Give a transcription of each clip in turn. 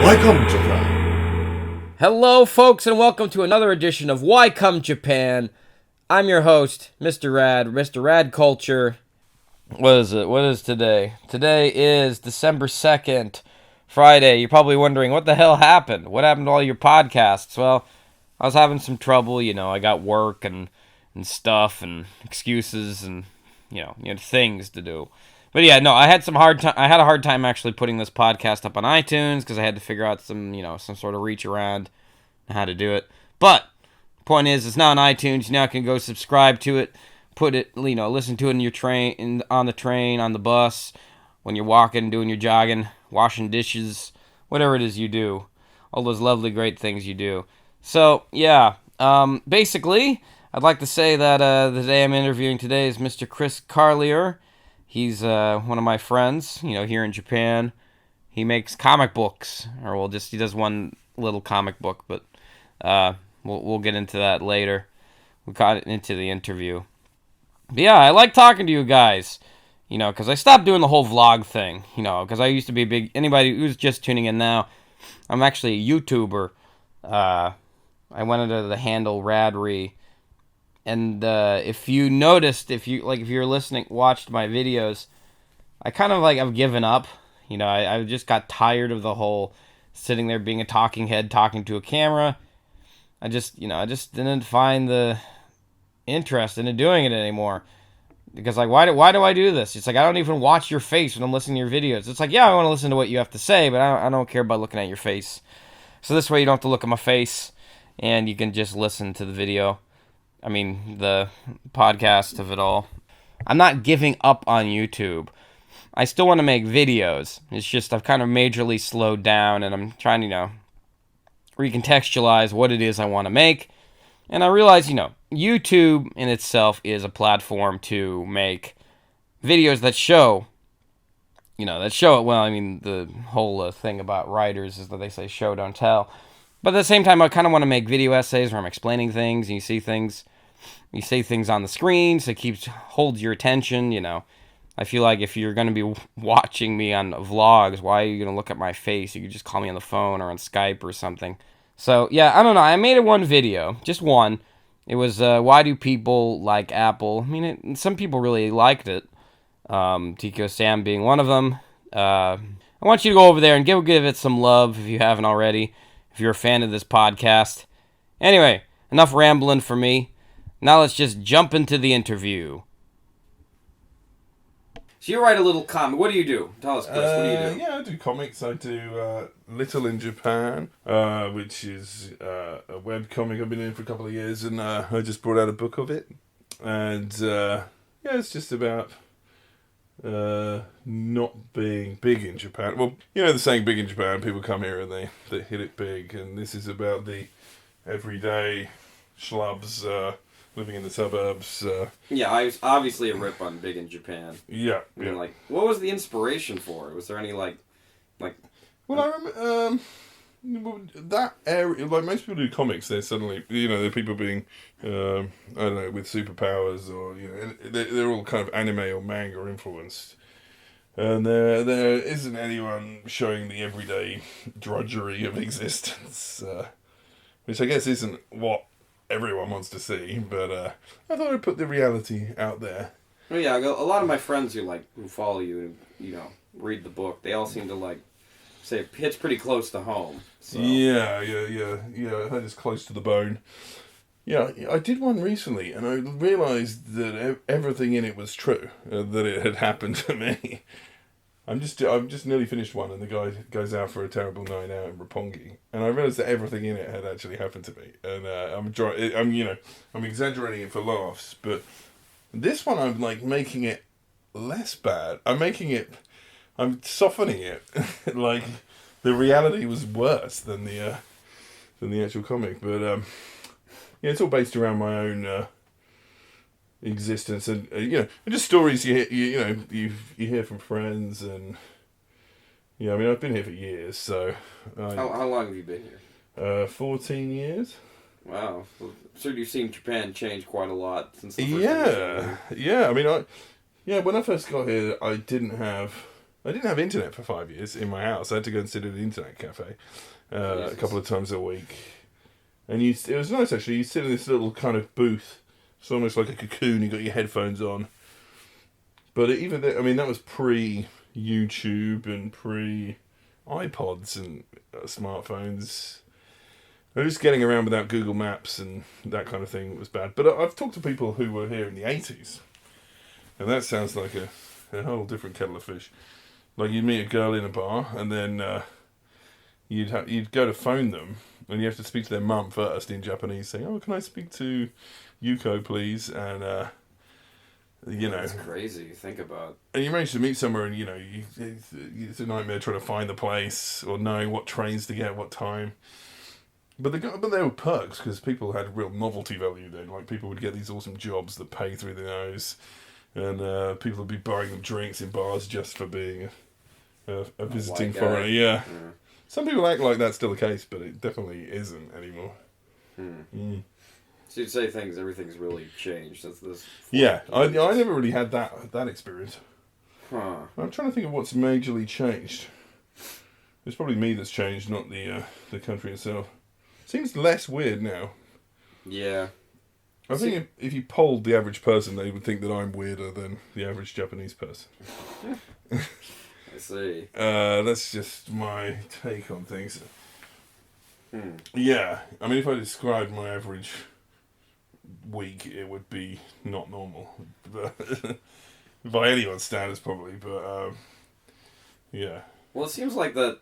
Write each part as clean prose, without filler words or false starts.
Why Come Japan? Hello, folks, and welcome to another edition of Why Come Japan. I'm your host, Mr. Rad Culture. What is it? What is today? Today is December 2nd, Friday. You're probably wondering, what the hell happened? What happened to all your podcasts? Well, I was having some trouble, I got work and stuff and excuses and, things to do. But yeah, no, I had I had a hard time actually putting this podcast up on iTunes because I had to figure out some sort of reach around how to do it. But point is, it's now on iTunes. You now can go subscribe to it, put it, listen to it in your on the train, on the bus, when you're walking, doing your jogging, washing dishes, whatever it is you do, all those lovely, great things you do. So yeah, basically, I'd like to say that the day I'm interviewing today is Mr. Chris Carlier. He's one of my friends, here in Japan. He makes comic books, he does one little comic book, but we'll get into that later. We got into the interview. But yeah, I like talking to you guys, because I stopped doing the whole vlog thing, because I used to be anybody who's just tuning in now, I'm actually a YouTuber. I went under the handle Radrey. And if you noticed, if you're listening, watched my videos, I kind of I've given up. I just got tired of the whole sitting there being a talking head talking to a camera. I just didn't find the interest in doing it anymore. Because why do I do this? It's I don't even watch your face when I'm listening to your videos. It's yeah, I want to listen to what you have to say, but I don't care about looking at your face. So this way you don't have to look at my face, and you can just listen to the video. The podcast of it all. I'm not giving up on YouTube. I still want to make videos. It's just I've kind of majorly slowed down, and I'm trying to, recontextualize what it is I want to make. And I realize, YouTube in itself is a platform to make videos that show, it well. The whole thing about writers is that they say show, don't tell. But at the same time, I kind of want to make video essays where I'm explaining things, and you see things on the screen, so it holds your attention, I feel like if you're going to be watching me on vlogs, why are you going to look at my face? You could just call me on the phone or on Skype or something. So, yeah, I don't know. I made one video, just one. It was, why do people like Apple? Some people really liked it. Tico Sam being one of them. I want you to go over there and give it some love if you haven't already, if you're a fan of this podcast. Anyway, enough rambling for me. Now let's just jump into the interview. So you write a little comic. What do you do? Tell us, Chris. What do you do? Yeah, I do comics. I do Little in Japan, which is a web comic I've been in for a couple of years, and I just brought out a book of it. And it's just about not being big in Japan. Well, the saying big in Japan, people come here and they hit it big, and this is about the everyday schlubs living in the suburbs. Yeah, I was obviously a rip on Big in Japan. Yeah. What was the inspiration for it? Was there any, like... Well, I remember, that area, most people do comics, they're suddenly, they're people being, I don't know, with superpowers, or, they're all kind of anime or manga influenced. And there isn't anyone showing the everyday drudgery of existence, which I guess isn't what everyone wants to see, but I thought I'd put the reality out there. Well, yeah, a lot of my friends who follow you and, read the book, they all seem to, say it hits pretty close to home. So. Yeah, I heard it's close to the bone. Yeah, I did one recently, and I realised that everything in it was true, that it had happened to me. I've just nearly finished one, and the guy goes out for a terrible night out in Roppongi, and I realised that everything in it had actually happened to me. And I'm exaggerating it for laughs, but this one I'm making it less bad. I'm softening it. The reality was worse than the actual comic, but it's all based around my own existence, and just stories you hear from friends, and I've been here for years, so how long have you been here? 14 years. Wow. So you've seen Japan change quite a lot since the first Yeah. When I first got here, I didn't have I didn't have internet for 5 years in my house. I had to go and sit at an internet cafe a couple of times a week. And it was nice, actually. You sit in this little kind of booth. It's almost like a cocoon. You got your headphones on. But that was pre-YouTube and pre-iPods and smartphones. Just getting around without Google Maps and that kind of thing was bad. But I've talked to people who were here in the 80s. And that sounds like a whole different kettle of fish. Like, you'd meet a girl in a bar, and then you'd go to phone them, and you have to speak to their mum first in Japanese, saying, "Oh, can I speak to Yuko, please?" And That's crazy. Think about. And you manage to meet somewhere, and it's a nightmare trying to find the place or knowing what trains to get, what time. But there were perks because people had real novelty value then. Like, people would get these awesome jobs that pay through the nose, and people would be buying them drinks in bars just for being a visiting foreigner. Yeah. Some people act like that's still the case, but it definitely isn't anymore. So you'd say everything's really changed. I never really had that experience. Huh. I'm trying to think of what's majorly changed. It's probably me that's changed, not the country itself. Seems less weird now. Yeah. I think if you polled the average person, they would think that I'm weirder than the average Japanese person. I see. That's just my take on things. Yeah, I mean, if I described my average week, it would be not normal. By anyone's standards, probably, but yeah. Well, it seems like that,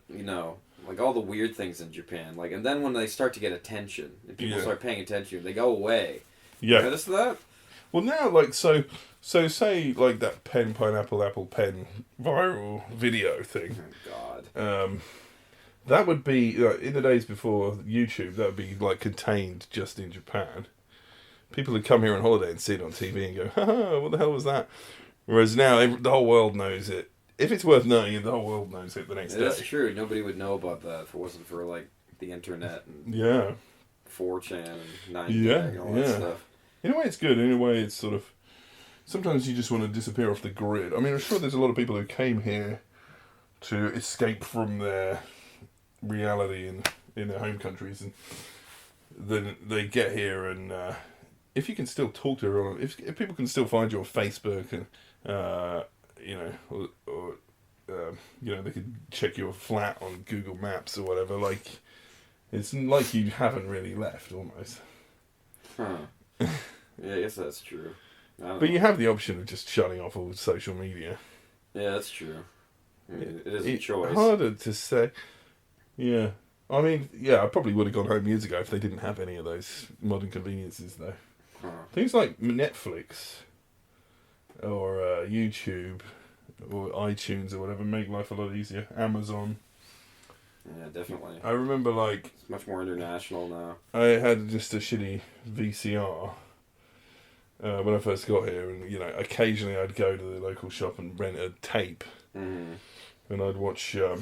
like all the weird things in Japan, and then when they start to get attention, and people start paying attention, they go away. Yeah. You notice that? Well, now, so say, like, that pen, pineapple, apple, pen viral video thing. Oh, God. That would be, in the days before YouTube, that would be, like, contained just in Japan. People would come here on holiday and see it on TV and go, haha, what the hell was that? Whereas now, the whole world knows it. If it's worth knowing, the whole world knows it the next day. That's true. Nobody would know about that if it wasn't for, the internet and 4chan and 9gag and all that stuff. In a way, it's good. In a way, it's sort of... Sometimes you just want to disappear off the grid. I mean, I'm sure there's a lot of people who came here to escape from their reality in their home countries, and then they get here, and if you can still talk to everyone, if people can still find you on Facebook, and they could check your flat on Google Maps or whatever, it's like you haven't really left, almost. Huh. Yeah, I guess that's true. But you have the option of just shutting off all social media. Yeah, that's true. I mean, it is a choice. Harder to say. Yeah. I mean, I probably would have gone home years ago if they didn't have any of those modern conveniences, though. Huh. Things like Netflix or YouTube or iTunes or whatever make life a lot easier. Amazon. Yeah, definitely. I remember, it's much more international now. I had just a shitty VCR when I first got here, and, occasionally I'd go to the local shop and rent a tape. Mm-hmm. And I'd watch a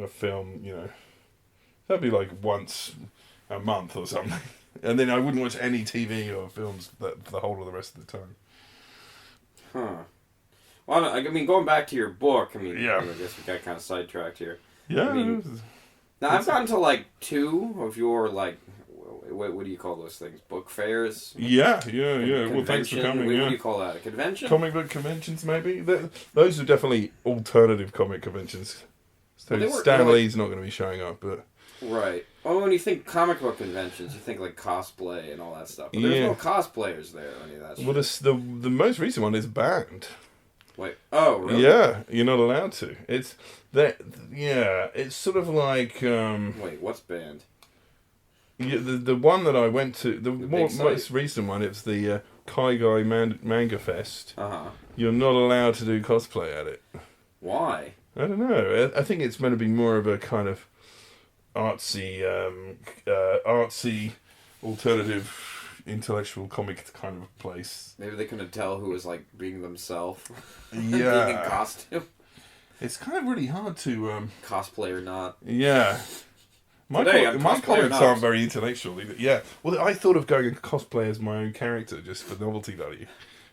film, that'd be once a month or something. And then I wouldn't watch any TV or films for the whole of the rest of the time. Huh. Well, I mean, going back to your book, I guess we got kind of sidetracked here. Yeah. Now, I've gotten to, 2 of your, what do you call those things? Book fairs? Yeah. Well, thanks for coming. What do you call that? A convention? Comic book conventions, maybe? Those are definitely alternative comic conventions. So Stan Lee's not going to be showing up, but... Right. Oh, when you think comic book conventions, you think cosplay and all that stuff. But there's no cosplayers there or any of that shit. Well, the most recent one is banned. Wait. Oh, really? Yeah, you're not allowed to. It's it's sort of like... Wait, what's banned? Yeah, the one that I went to, the most recent one, it's the Kaigai Manga Fest. Uh-huh. You're not allowed to do cosplay at it. Why? I don't know. I think it's meant to be more of a kind of artsy, alternative, intellectual comic kind of place. Maybe they couldn't tell who was being themselves. Yeah. Being in costume. It's kind of really hard to... cosplay or not. Yeah. My comics aren't very intellectual either. Yeah. Well, I thought of going and cosplay as my own character just for novelty value,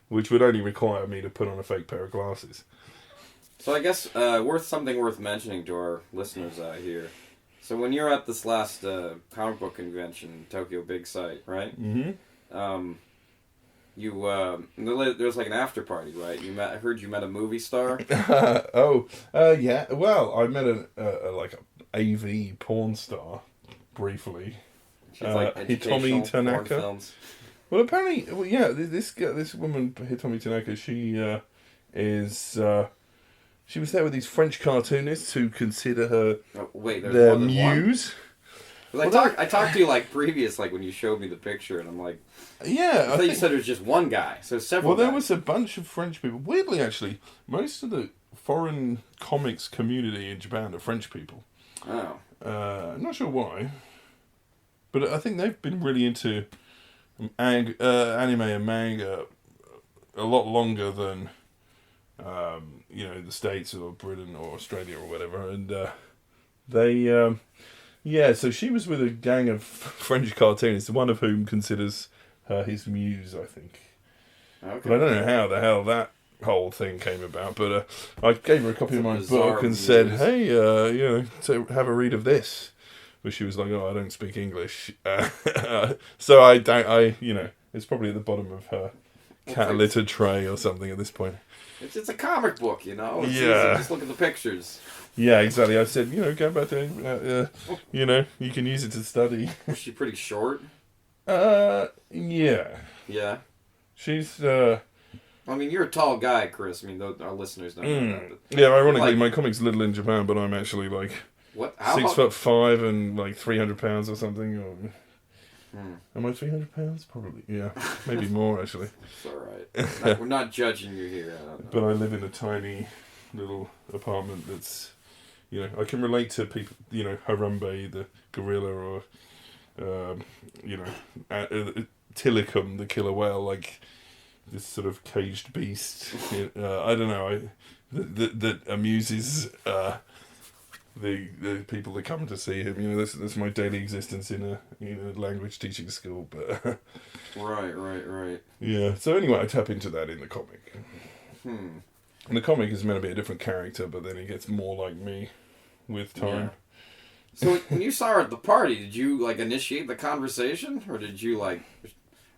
which would only require me to put on a fake pair of glasses. So I guess worth mentioning to our listeners out here. So when you're at this last comic book convention, Tokyo Big Sight, right? Mm-hmm. There was like an after party, right? I heard you met a movie star. Yeah. Well, I met a AV porn star briefly. She's like Hitomi Tanaka. Films. Well, apparently, this woman Hitomi Tanaka, she she was there with these French cartoonists who consider her their muse. I talked to you like previous, like when you showed me the picture, and I'm like, yeah, I thought you said it was just one guy, so several. Well, there was a bunch of French people. Weirdly, actually, most of the foreign comics community in Japan are French people. Oh. I'm not sure why, but I think they've been really into anime and manga a lot longer than the States or Britain or Australia or whatever, and so she was with a gang of French cartoonists, one of whom considers her his muse, I think. Okay. But I don't know how the hell that whole thing came about, but I gave her a copy of my book and said, hey, so have a read of this. But she was like, oh, I don't speak English. So it's probably at the bottom of her cat litter tray or something at this point. It's just a comic book, It's easy. Just look at the pictures. Yeah, exactly. I said, go back there, you can use it to study. Was she pretty short? Yeah. Yeah. She's, I mean, you're a tall guy, Chris. I mean, our listeners don't know that. But yeah, ironically, my comic's little in Japan, but I'm actually, like, what? 6'5" and, like, 300 pounds or something, or... Am I 300 pounds? Probably, yeah. Maybe more, actually. It's alright. We're not judging you here. But I live in a tiny little apartment that's, I can relate to people, Harambe, the gorilla, or, Tilikum, the killer whale, like this sort of caged beast. I don't know, that amuses the people that come to see him. That's my daily existence in a language teaching school. But right. Yeah. So anyway, I tap into that in the comic. And the comic is meant to be a different character, but then he gets more like me with time. Yeah. So when you saw her at the party, did you like initiate the conversation, or did you like?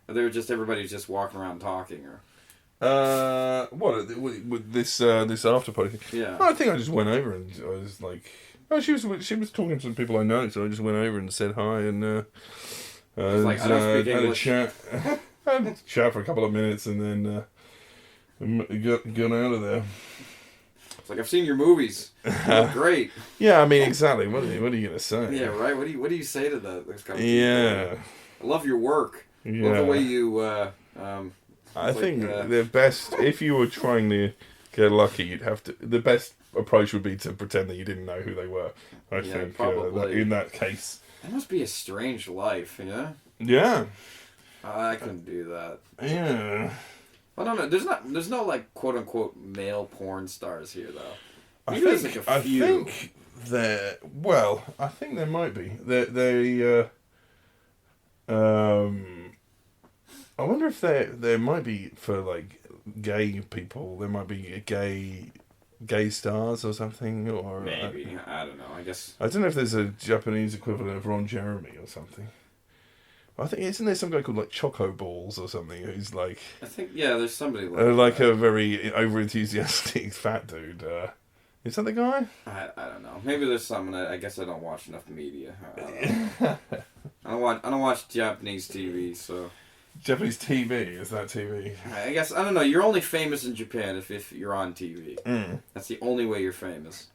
Or they were just everybody's just walking around talking, or? What with this after party thing? Yeah. I think I just went over and I was like, she was talking to some people I know, so I just went over and said hi and I don't speak English. Had a chat for a couple of minutes and then got out of there. It's like, I've seen your movies. You look great. Yeah, I mean, exactly. What are you gonna say? Yeah, right. What do you say to those kind of people? I love your work. Yeah. Love the way you. I think the best, if you were trying to get lucky, the best approach would be to pretend that you didn't know who they were. I think in that case. That must be a strange life, Yeah. I couldn't do that. Yeah. I don't know. There's no like quote unquote male porn stars here though. I think there. Well, I think there might be. I wonder if there might be for like gay people. There might be gay stars or something, or maybe I don't know. I guess I don't know if there's a Japanese equivalent of Ron Jeremy or something. I think isn't there some guy called like Choco Balls or something who's like I think there's somebody like a very over enthusiastic fat dude. Is that the guy? I don't know. Maybe there's something. I guess I don't watch enough media. I don't watch Japanese TV, so. Japanese TV? Is that TV? I guess, I don't know. You're only famous in Japan if you're on TV. Mm. That's the only way you're famous.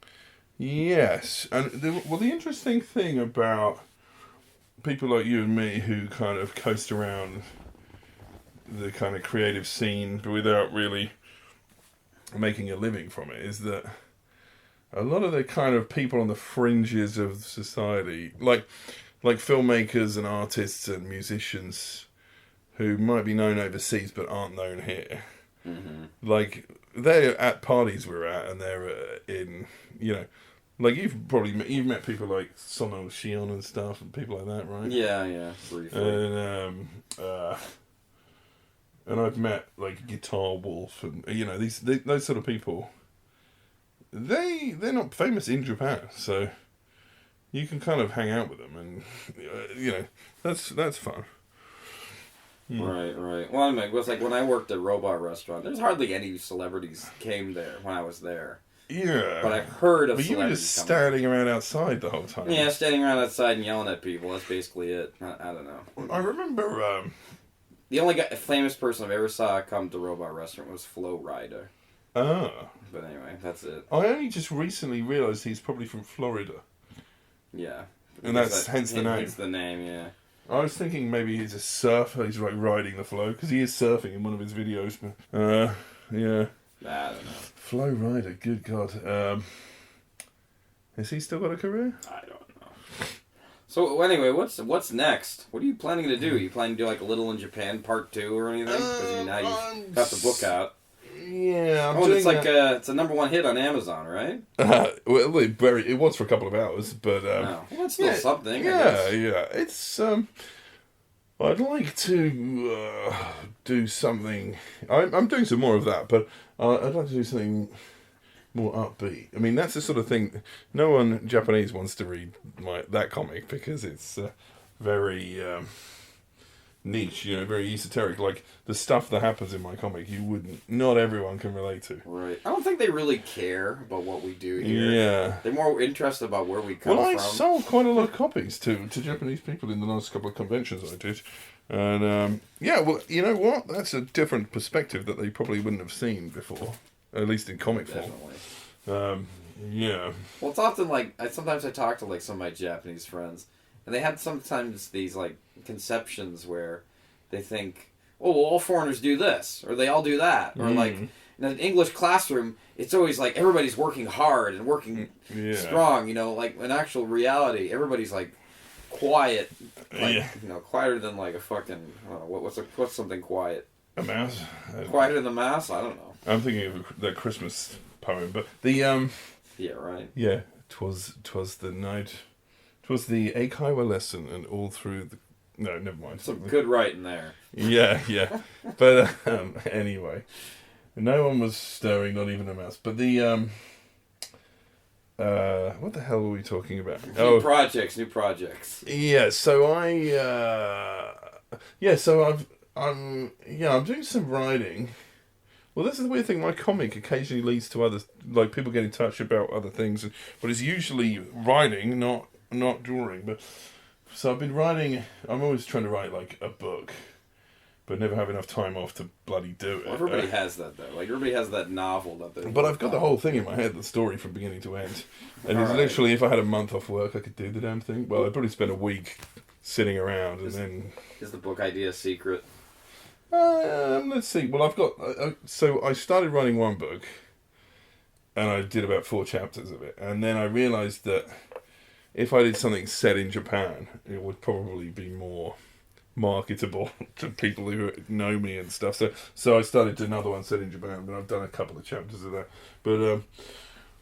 Yes. And the interesting thing about people like you and me who kind of coast around the kind of creative scene but without really making a living from it is that a lot of the kind of people on the fringes of society, like filmmakers and artists and musicians who might be known overseas but aren't known here. Mm-hmm. Like, they're at parties we're at, and they're in, like you've met people like Sono Shion and stuff, and people like that, right? Yeah, briefly. And I've met like Guitar Wolf, and those sort of people. they're not famous in Japan, so you can kind of hang out with them, and that's fun. Right. Well, I mean, it was like when I worked at Robot Restaurant. There's hardly any celebrities came there when I was there. Yeah. But I heard of. But you were just standing around outside the whole time. Yeah, standing around outside and yelling at people. That's basically it. I don't know. I remember. The only famous person I've ever saw come to Robot Restaurant was Flo Rida. Ah. But anyway, that's it. I only just recently realised he's probably from Florida. Yeah. And that's hence the name. Hence the name, yeah. I was thinking maybe he's a surfer. He's like riding the flow because he is surfing in one of his videos. But yeah. I don't know. Flo Rida, good God. Has he still got a career? I don't know. So anyway, what's next? What are you planning to do? Are you planning to do like a Little in Japan Part 2 or anything? Because now you've got the book out. Yeah, I'm doing it's like it's a #1 hit on Amazon, right? Well, it was for a couple of hours, but well, that's still something. Yeah. It's I'd like to do something. I'm doing some more of that, but I'd like to do something more upbeat. I mean, that's the sort of thing. No one Japanese wants to read that comic because it's very niche, very esoteric. Like the stuff that happens in my comic, not everyone can relate to. Right. I don't think they really care about what we do here. Yeah. They're more interested about where we come from. Well, I sold quite a lot of copies to Japanese people in the last couple of conventions I did. And, well, you know what? That's a different perspective that they probably wouldn't have seen before, at least in comic form. Yeah. Well, it's often like, sometimes I talk to like some of my Japanese friends, and they have sometimes these like conceptions where they think, oh, well, all foreigners do this, or they all do that, or like in an English classroom, it's always like everybody's working hard and working strong, like in actual reality, everybody's like quiet, quieter than like a fucking, I don't know, what's something quiet? A mouse? Quieter than the mouse? I don't know. I'm thinking of the Christmas poem, but the, yeah, right. Yeah, 'twas the night, 'twas the Eikaiwa lesson, and all through the, no, never mind. Some good writing there. Yeah. But, anyway, no one was stirring, not even a mouse, but the, what the hell were we talking about? New projects. Yeah, so I'm doing some writing. Well, this is the weird thing. My comic occasionally leads to other, like people get in touch about other things, but it's usually writing, not drawing. But so I've been writing. I'm always trying to write like a book, but never have enough time off to bloody do it. Well, everybody has that though. Like everybody has that novel that they're. But I've got the whole thing in my head, the story from beginning to end, and it's literally, if I had a month off work, I could do the damn thing. Well, I'd probably spend a week sitting around, and then. Is the book idea secret? Let's see. Well, I've got. So I started writing one book, and I did about 4 chapters of it, and then I realised that if I did something set in Japan, it would probably be more marketable to people who know me and stuff. So I started another one set in Japan, but I've done a couple of chapters of that. But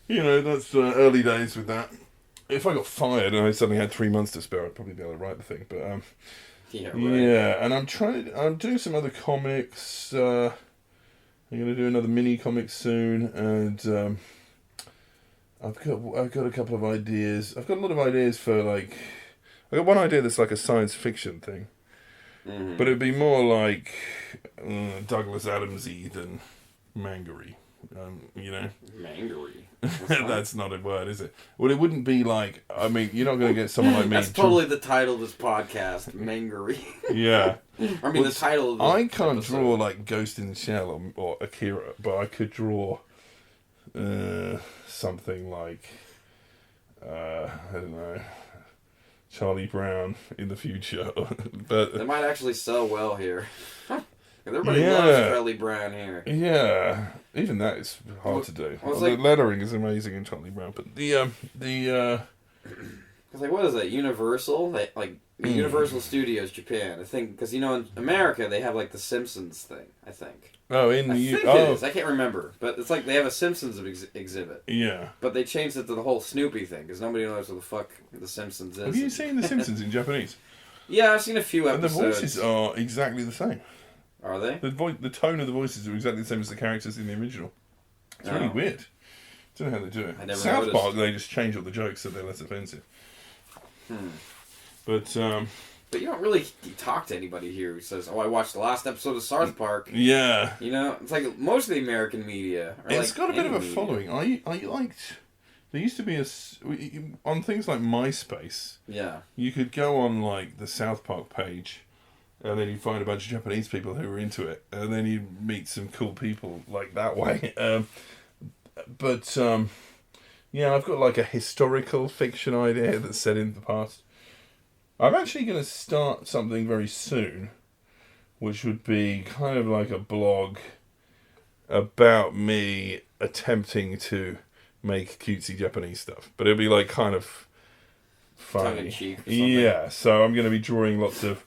that's early days with that. If I got fired and I suddenly had 3 months to spare, I'd probably be able to write the thing. But yeah, right. Yeah, and I'm doing some other comics. I'm going to do another mini comic soon, and I've got a couple of ideas. I've got a lot of ideas for like. I got one idea that's like a science fiction thing, but it'd be more like Douglas Adams-y than Mangery. Mangery. That's not a word, is it? Well, it wouldn't be like. I mean, you're not going to get someone like me. That's totally the title of this podcast, Mangery. Yeah. I mean, the title of this I can't episode. draw like Ghost in the Shell or Akira, but I could draw something like I don't know, Charlie Brown in the future. But they might actually sell well here. Everybody loves Charlie Brown here. Yeah, even that is hard to do. Well, the lettering is amazing in Charlie Brown, but the Because what is that? Universal? Universal Studios Japan. I think because in America they have like the Simpsons thing. I think. Oh, I think it is. I can't remember, but it's like they have a Simpsons exhibit. Yeah. But they changed it to the whole Snoopy thing because nobody knows what the fuck the Simpsons is. Have you seen the Simpsons in Japanese? Yeah, I've seen a few episodes. And the voices are exactly the same. Are they? The tone of the voices are exactly the same as the characters in the original. It's really weird. Don't know how they do it. I never South noticed. Park, they just change all the jokes so they're less offensive. But you don't really talk to anybody here who says, "Oh, I watched the last episode of South Park." yeah, You know, it's like most of the American media. Or it's like got a bit of a media. following. I liked. There used to be on things like MySpace. Yeah. You could go on like the South Park page, and then you'd find a bunch of Japanese people who were into it, and then you'd meet some cool people like that way. Yeah, I've got like a historical fiction idea that's set in the past. I'm actually going to start something very soon, which would be kind of like a blog about me attempting to make cutesy Japanese stuff. But it'll be like kind of funny. Tongue-in-cheek or something. Yeah, so I'm going to be drawing lots of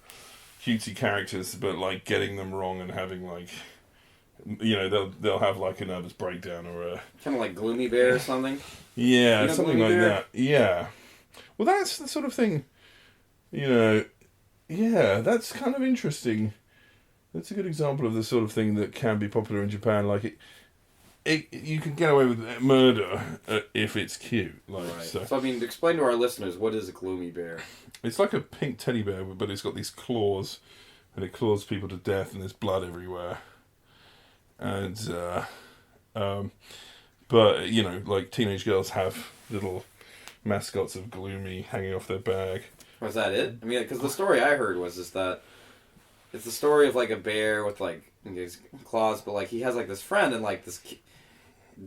cutesy characters, but like getting them wrong and having like, you know, they'll have like a nervous breakdown or a... Kind of like Gloomy Bear or something. Yeah, You know something Gloomy like Bear? that. Yeah. Well, that's the sort of thing, you know, yeah, that's kind of interesting. That's a good example of the sort of thing that can be popular in Japan. Like, you can get away with murder if it's cute. Like, Right. so So, I mean, explain to our listeners, what is a Gloomy Bear? it's like a pink teddy bear, but it's got these claws, and it claws people to death, and there's blood everywhere. And, but, you know, like teenage girls have little mascots of Gloomy hanging off their bag. Was that it? I mean, because the story I heard was that it's the story of like a bear with like his claws, but like he has like this friend, and like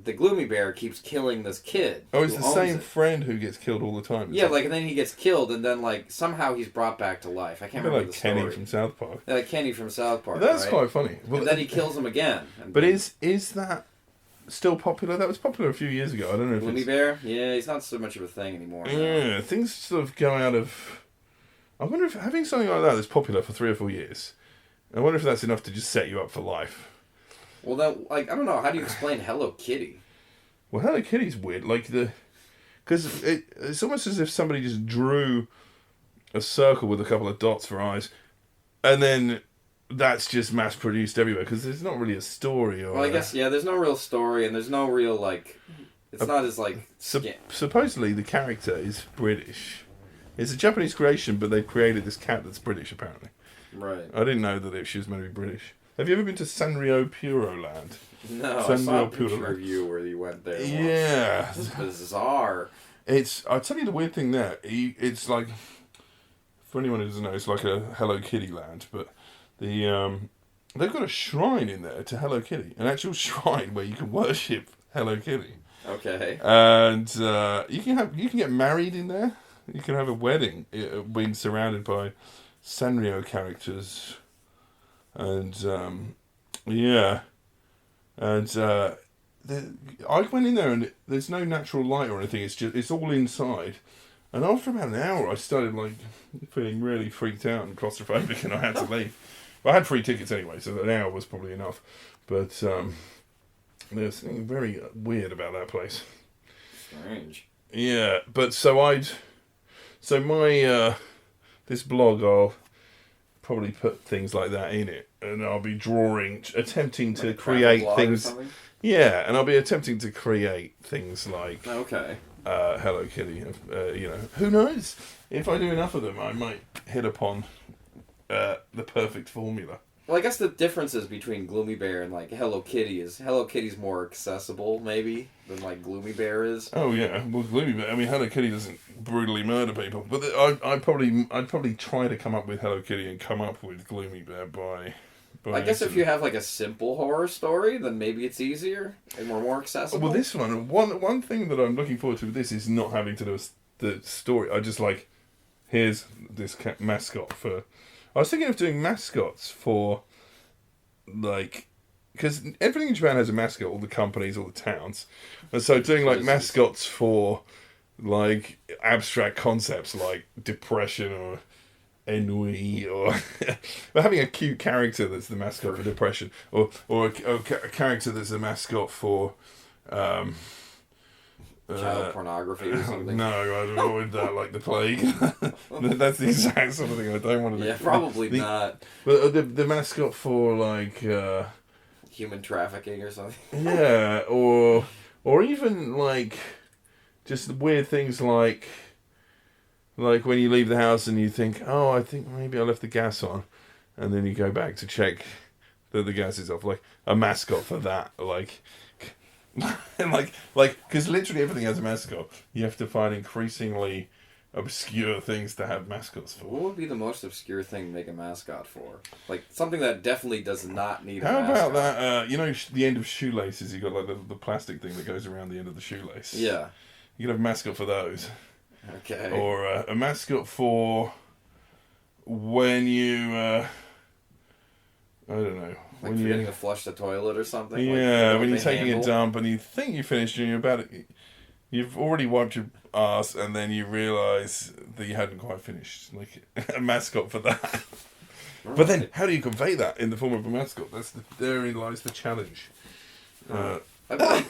the Gloomy Bear keeps killing this kid. Oh, it's who the owns same it. friend who gets killed all the time. Yeah, like and then he gets killed, and then like somehow he's brought back to life. I can't remember like the Kenny story. from South Park. Yeah, like Kenny from South Park. That's right? quite funny. Well, And then he kills him again. And but is that still popular? That was popular a few years ago. I don't know if Gloomy it's... Bear? Yeah, he's not so much of a thing anymore. Yeah, things sort of go out of... I wonder if having something like that that's popular for 3 or 4 years, I wonder if that's enough to just set you up for life. Well, then, like, I don't know. How do you explain Hello Kitty? Well, Hello Kitty's weird. Like, because it's almost as if somebody just drew a circle with a couple of dots for eyes, and then that's just mass-produced everywhere, because there's not really a story. Or Well, I guess, yeah, there's no real story, and there's no real, like... It's not as, like... Supposedly, the character is British. It's a Japanese creation, but they've created this cat that's British, apparently. Right. I didn't know that she was meant to be British. Have you ever been to Sanrio Puro Land? No, I Sanrio saw a Puro picture Land. of you where you went there. Yeah. This is bizarre. I'll tell you the weird thing there. It's like, for anyone who doesn't know, it's like a Hello Kitty land, but they've got a shrine in there to Hello Kitty, an actual shrine where you can worship Hello Kitty. Okay. And you can get married in there. You can have a wedding being surrounded by Sanrio characters, and yeah, and I went in there and there's no natural light or anything. It's all inside. And after about an hour, I started like feeling really freaked out and claustrophobic, and I had to leave. Well, I had free tickets anyway, so an hour was probably enough. But there's something very weird about that place. Strange. Yeah, but so my this blog, I'll probably put things like that in it, and I'll be attempting to Like a travel create blog or things. something? Yeah, and I'll be attempting to create things like Okay. Hello Kitty. You know, who knows? If I do enough of them, I might hit upon the perfect formula. Well, I guess the differences between Gloomy Bear and, like, Hello Kitty is Hello Kitty's more accessible, maybe, than, like, Gloomy Bear is. Oh yeah, well, Gloomy Bear. I mean, Hello Kitty doesn't brutally murder people, but I'd probably try to come up with Hello Kitty and come up with Gloomy Bear by I guess if you have, like, a simple horror story, then maybe it's easier and more accessible. Well, this one thing that I'm looking forward to with this is not having to do the story. I just like, here's this mascot for... I was thinking of doing mascots for, like... Because everything in Japan has a mascot, all the companies, all the towns. And so doing, like, mascots for, like, abstract concepts like depression or ennui, or but having a cute character that's the mascot for depression, or a character that's the mascot for child pornography or something. No, I'd avoid that like the plague. That's the exact sort of thing I don't want to do. Yeah, probably not. But the mascot for like Human trafficking or something. yeah, or Or even, like, just weird things like when you leave the house and you think, oh, I think maybe I left the gas on. And then you go back to check that the gas is off. Like, a mascot for that. Like, because literally everything has a mascot. You have to find increasingly obscure things to have mascots for. What would be the most obscure thing to make a mascot for? Like, something that definitely does not need a How mascot. about that, you know, the end of shoelaces, you got like the plastic thing that goes around the end of the shoelace. Yeah. You could have a mascot for those. Okay. Or a mascot for when you, I don't know. Like when forgetting to flush the toilet or something? Yeah, like, when you're the taking handle? a dump and you think you finished and you've already wiped your ass and then you realise that you hadn't quite finished. Like, a mascot for that. Right. But then, how do you convey that in the form of a mascot? Therein lies the challenge. I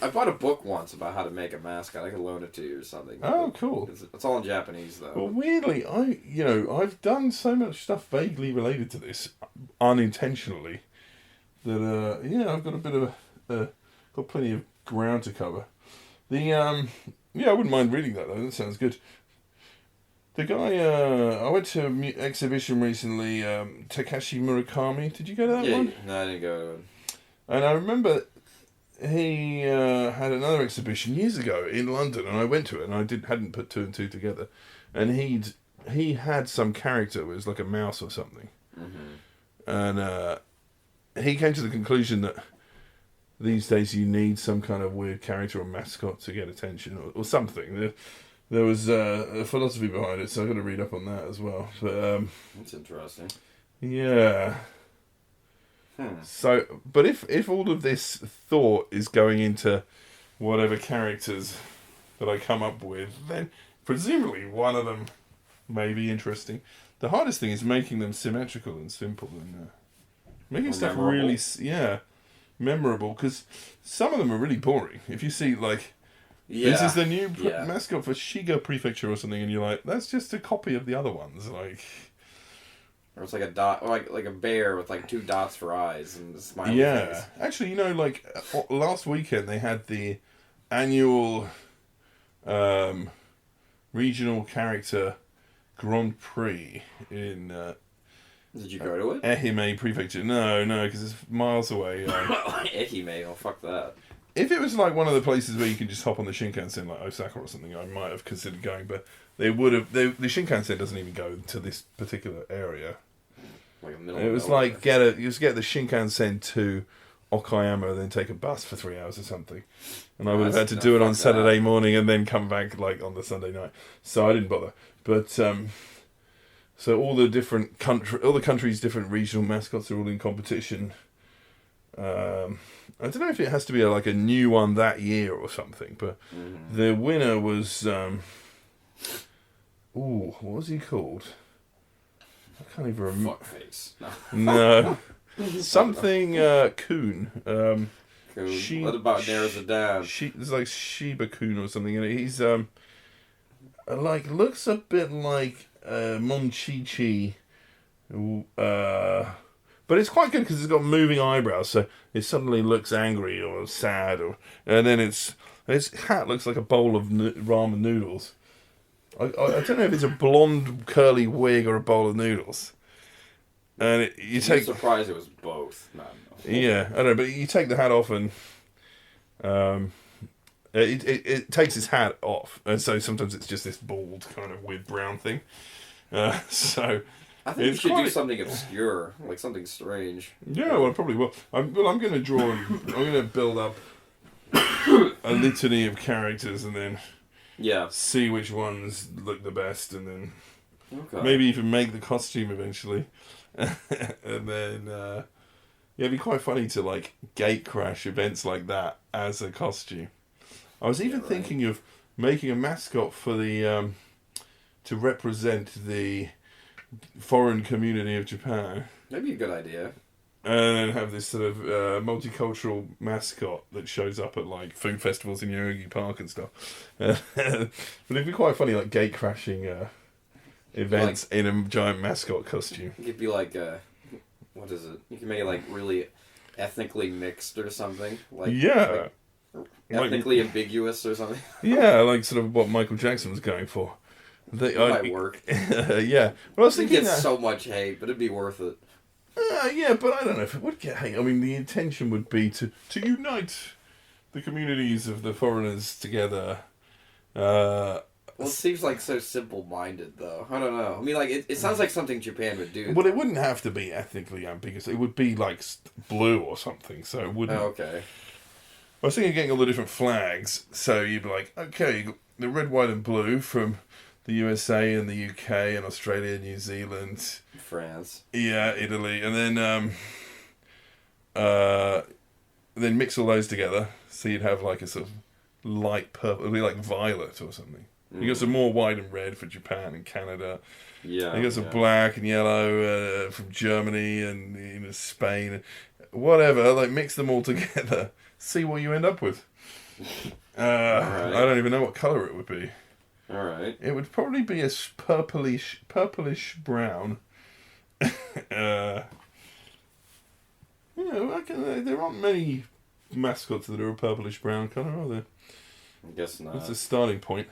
bought a book once about how to make a mascot. I could loan it to you or something. Oh, cool. It's all in Japanese, though. Well, weirdly, I've done so much stuff vaguely related to this, unintentionally, that, I've got a bit of got plenty of ground to cover. I wouldn't mind reading that, though. That sounds good. The guy, I went to an exhibition recently, Takashi Murakami. Did you go to that one? No, I didn't go to it. And I remember he had another exhibition years ago in London, and I went to it, and I hadn't put two and two together. And he had some character, it was like a mouse or something. Mm-hmm. And he came to the conclusion that these days you need some kind of weird character or mascot to get attention, or something. There was a philosophy behind it, so I've got to read up on that as well. But that's interesting. Yeah. So, but if all of this thought is going into whatever characters that I come up with, then presumably one of them may be interesting. The hardest thing is making them symmetrical and simple, and making stuff memorable. really, memorable. Because some of them are really boring. If you see this is the new mascot for Shiga Prefecture or something, and you're like, that's just a copy of the other ones, like. Or it's like a dot, or like a bear with like two dots for eyes and a smiley face. Actually, last weekend they had the annual regional character Grand Prix in. Did you go to it? Ehime Prefecture. No, because it's miles away. Ehime, oh fuck that. If it was like one of the places where you can just hop on the Shinkansen, like Osaka or something, I might have considered going, but they would have. The Shinkansen doesn't even go to this particular area. Like a middle. It was like get the Shinkansen to Okayama, then take a bus for 3 hours or something, and I would have had to do it on Saturday morning and then come back like on the Sunday night. So I didn't bother. But so all the countries' different regional mascots are all in competition. I don't know if it has to be a new one that year or something, but the winner was what was he called? I can't even remember. Fuckface. No. Something Coon. Coon. What about narrows it down? It's like Shiba Coon or something, and he's looks a bit like Monchichi. But it's quite good because it's got moving eyebrows, so it suddenly looks angry or sad, and then its hat looks like a bowl of ramen noodles. I don't know if it's a blonde curly wig or a bowl of noodles. And I'm surprised it was both. No. Yeah, I don't know, but you take the hat off and it takes its hat off, and so sometimes it's just this bald kind of weird brown thing. So I think you should do something obscure, like something strange. Yeah, well, I probably will. I'm going to draw. I'm going to build up a litany of characters, and then see which ones look the best, and then maybe even make the costume eventually. And then it'd be quite funny to gate crash events like that as a costume. I was even thinking of making a mascot for the to represent the foreign community of Japan. That'd be a good idea. And then have this sort of multicultural mascot that shows up at food festivals in Yogi Park and stuff. But it'd be quite funny, gate crashing events in a giant mascot costume. It could be what is it? You can make it really ethnically mixed or something. Ethnically ambiguous or something. Yeah, like sort of what Michael Jackson was going for. It might work. Yeah. Well, I was thinking gets so much hate, but it'd be worth it. Yeah, but I don't know if it would get hate. I mean, the intention would be to unite the communities of the foreigners together. Well, it seems like so simple-minded, though. I don't know. I mean, like, it sounds like something Japan would do. Well, it wouldn't have to be ethnically ambiguous. It would be, like, blue or something, so it wouldn't... Oh, okay. I was thinking of getting all the different flags, so you'd be like, okay, you got the red, white and blue from the USA and the UK and Australia, New Zealand... France. Yeah, Italy. And then mix all those together, so you'd have, like, a sort of light purple. It'd be like violet or something. You got some more white and red for Japan and Canada. Yeah. You got some black and yellow from Germany and Spain. Whatever, like mix them all together. See what you end up with. Right. I don't even know what colour it would be. Alright. It would probably be a purplish brown. There aren't many mascots that are a purplish brown colour, are there? I guess not. That's a starting point.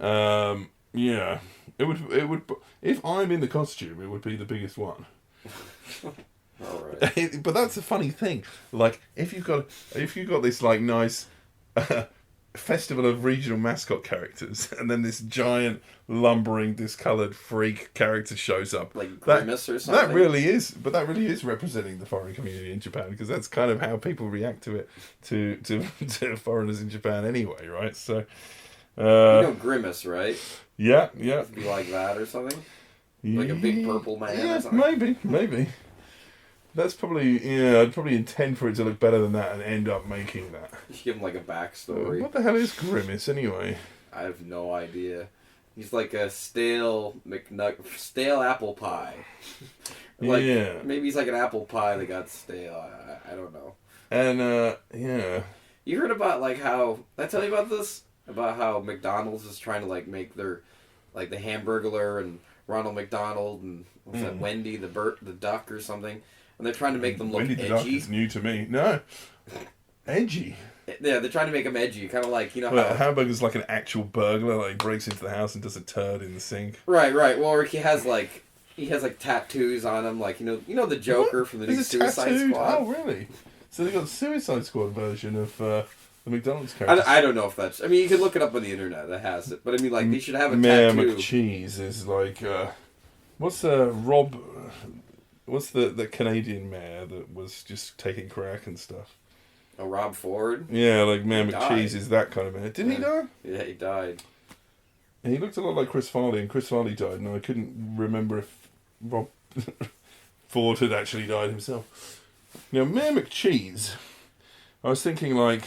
Yeah, it would. If I'm in the costume, it would be the biggest one. All right. But that's a funny thing. Like, if you've got this like nice festival of regional mascot characters, and then this giant lumbering, discoloured freak character shows up, like Grimace or something. That really is representing the foreign community in Japan, because that's kind of how people react to it, to foreigners in Japan anyway, right? So. You know Grimace, right? Yeah. It'd be like that or something? Like a big purple man or something? Maybe. That's probably, I'd probably intend for it to look better than that and end up making that. You should give him like a backstory. What the hell is Grimace anyway? I have no idea. He's like a stale apple pie. Maybe he's like an apple pie that got stale. I don't know. And, yeah. You heard about like how, did I tell you about this? About how McDonald's is trying to like make their, like the Hamburglar and Ronald McDonald and what's that, Wendy the duck or something, and they're trying to make them look Wendy edgy. the duck is new to me. No, edgy. Yeah, they're trying to make them edgy, kind of like how a hamburger's like an actual burglar, like breaks into the house and does a turd in the sink. Right. Well, or he has like tattoos on him, like you know the Joker from the new Suicide Squad. Oh, really? So they got the Suicide Squad version of. The McDonald's character. I don't know if that's... I mean, you can look it up on the internet. That has it. But I mean, like, they should have a Mayor tattoo. McCheese is like... what's the Canadian mayor that was just taking crack and stuff? Oh, Rob Ford? Yeah, like Mayor McCheese is that kind of mayor. Didn't he die? Yeah, he died. And he looked a lot like Chris Farley, and Chris Farley died, and I couldn't remember if Rob Ford had actually died himself. Now, Mayor McCheese, I was thinking, like...